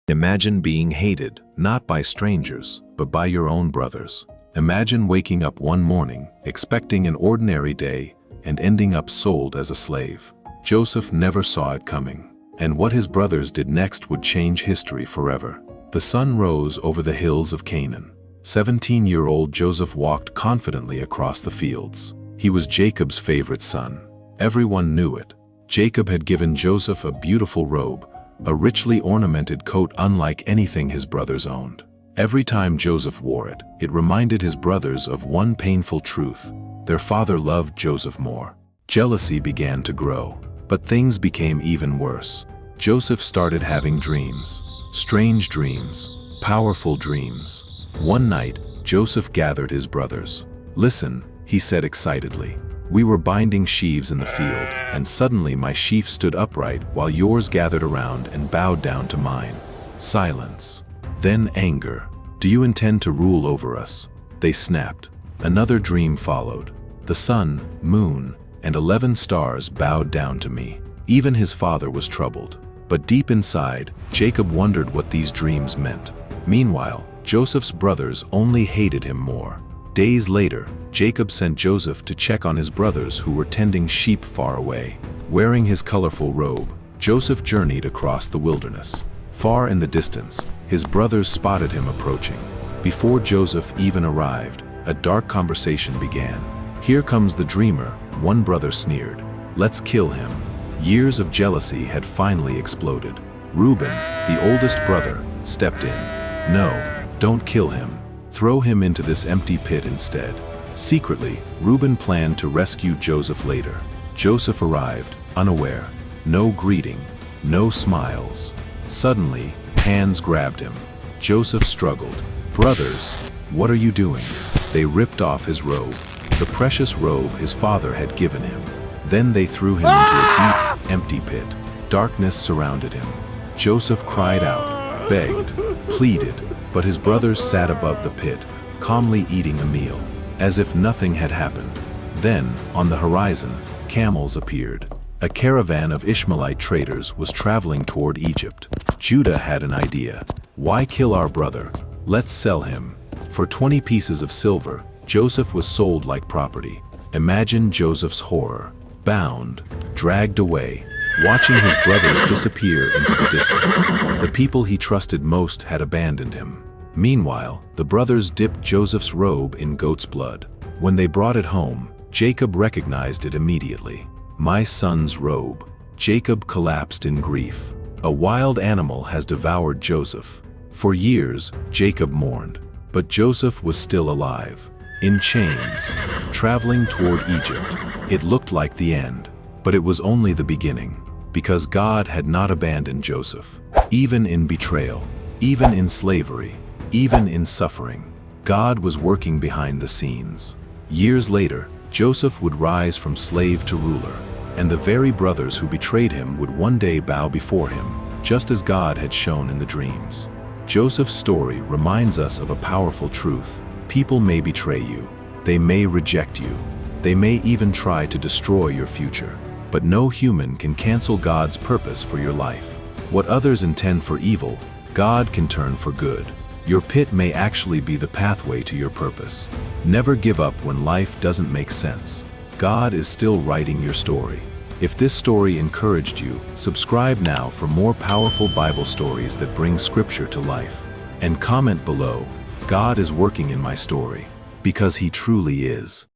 Imagine being hated, not by strangers, but by your own brothers. Imagine waking up one morning, expecting an ordinary day, and ending up sold as a slave. Joseph never saw it coming, and what his brothers did next would change history forever. The sun rose over the hills of Canaan. 17-year-old Joseph walked confidently across the fields. He was Jacob's favorite son. Everyone knew it. Jacob had given Joseph a beautiful robe, a richly ornamented coat unlike anything his brothers owned. Every time Joseph wore it, it reminded his brothers of one painful truth: their father loved Joseph more. Jealousy began to grow, but things became even worse. Joseph started having dreams. Strange dreams, powerful dreams. One night, Joseph gathered his brothers. "Listen," he said excitedly. "We were binding sheaves in the field, and suddenly my sheaf stood upright while yours gathered around and bowed down to mine." Silence. Then anger. "Do you intend to rule over us?" They snapped. Another dream followed. The sun, moon, and 11 stars bowed down to me. Even his father was troubled. But deep inside, Jacob wondered what these dreams meant. Meanwhile, Joseph's brothers only hated him more. Days later, Jacob sent Joseph to check on his brothers who were tending sheep far away. Wearing his colorful robe, Joseph journeyed across the wilderness. Far in the distance, his brothers spotted him approaching. Before Joseph even arrived, a dark conversation began. "Here comes the dreamer," one brother sneered. "Let's kill him." Years of jealousy had finally exploded. Reuben, the oldest brother, stepped in. "No, don't kill him. Throw him into this empty pit instead." Secretly, Reuben planned to rescue Joseph later. Joseph arrived, unaware. No greeting, no smiles. Suddenly, hands grabbed him. Joseph struggled. "Brothers, what are you doing?" They ripped off his robe, the precious robe his father had given him. Then they threw him into a deep, empty pit. Darkness surrounded him. Joseph cried out, begged, pleaded, but his brothers sat above the pit, calmly eating a meal, as if nothing had happened. Then, on the horizon, camels appeared. A caravan of Ishmaelite traders was traveling toward Egypt. Judah had an idea. "Why kill our brother? Let's sell him." For 20 pieces of silver, Joseph was sold like property. Imagine Joseph's horror. Bound, dragged away, watching his brothers disappear into the distance. The people he trusted most had abandoned him. Meanwhile, the brothers dipped Joseph's robe in goat's blood. When they brought it home, Jacob recognized it immediately. "My son's robe." Jacob collapsed in grief. A wild animal has devoured Joseph. For years, Jacob mourned, but Joseph was still alive. In chains, traveling toward Egypt. It looked like the end, but it was only the beginning, because God had not abandoned Joseph. Even in betrayal, even in slavery, even in suffering, God was working behind the scenes. Years later, Joseph would rise from slave to ruler, and the very brothers who betrayed him would one day bow before him, just as God had shown in the dreams. Joseph's story reminds us of a powerful truth. People may betray you, they may reject you, they may even try to destroy your future, but no human can cancel God's purpose for your life. What others intend for evil, God can turn for good. Your pit may actually be the pathway to your purpose. Never give up when life doesn't make sense. God is still writing your story. If this story encouraged you, subscribe now for more powerful Bible stories that bring Scripture to life. And comment below, "God is working in my story," because He truly is.